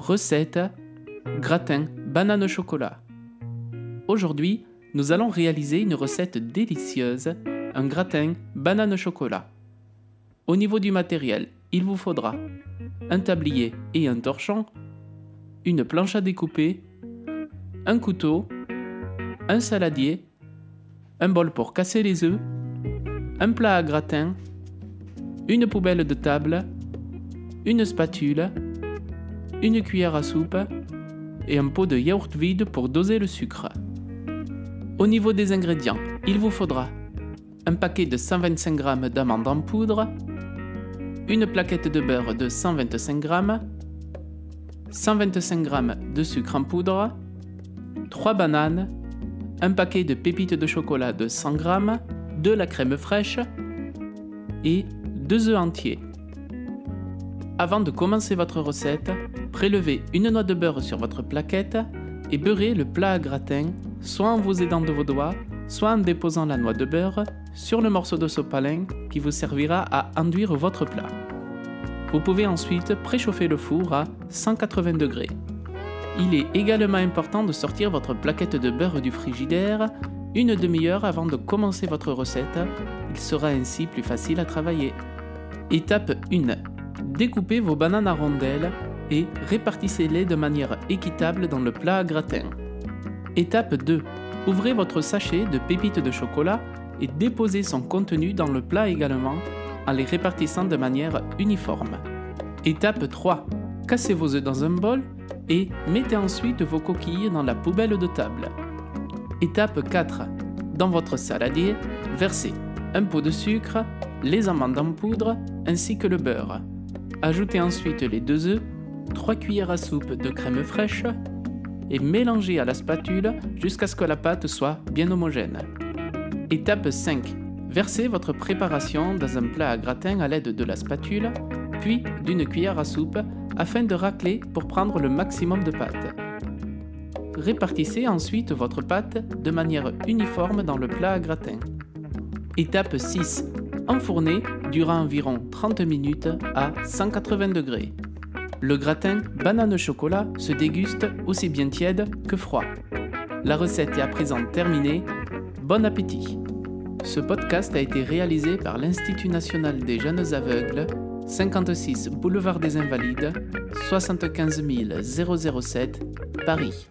Recette gratin banane au chocolat. Aujourd'hui, nous allons réaliser une recette délicieuse, un gratin banane au chocolat. Au niveau du matériel, il vous faudra un tablier et un torchon, une planche à découper, un couteau, un saladier, un bol pour casser les œufs, un plat à gratin, une poubelle de table, une spatule, une cuillère à soupe et un pot de yaourt vide pour doser le sucre. Au niveau des ingrédients, il vous faudra un paquet de 125 g d'amandes en poudre, une plaquette de beurre de 125 g, 125 g de sucre en poudre, 3 bananes, un paquet de pépites de chocolat de 100 g, de la crème fraîche et 2 œufs entiers. Avant de commencer votre recette, prélevez une noix de beurre sur votre plaquette et beurrez le plat à gratin, soit en vous aidant de vos doigts, soit en déposant la noix de beurre sur le morceau de sopalin qui vous servira à enduire votre plat. Vous pouvez ensuite préchauffer le four à 180 degrés. Il est également important de sortir votre plaquette de beurre du frigidaire une demi-heure avant de commencer votre recette, il sera ainsi plus facile à travailler. Étape 1. Découpez vos bananes en rondelles et répartissez-les de manière équitable dans le plat à gratin. Étape 2. Ouvrez votre sachet de pépites de chocolat et déposez son contenu dans le plat également en les répartissant de manière uniforme. Étape 3. Cassez vos œufs dans un bol et mettez ensuite vos coquilles dans la poubelle de table. Étape 4. Dans votre saladier, versez un pot de sucre, les amandes en poudre ainsi que le beurre. Ajoutez ensuite les 2 œufs, 3 cuillères à soupe de crème fraîche et mélangez à la spatule jusqu'à ce que la pâte soit bien homogène. Étape 5. Versez votre préparation dans un plat à gratin à l'aide de la spatule, puis d'une cuillère à soupe afin de racler pour prendre le maximum de pâte. Répartissez ensuite votre pâte de manière uniforme dans le plat à gratin. Étape 6. Enfournez durant environ 30 minutes à 180 degrés. Le gratin banane au chocolat se déguste aussi bien tiède que froid. La recette est à présent terminée. Bon appétit! Ce podcast a été réalisé par l'Institut national des jeunes aveugles, 56 boulevard des Invalides, 75 007, Paris.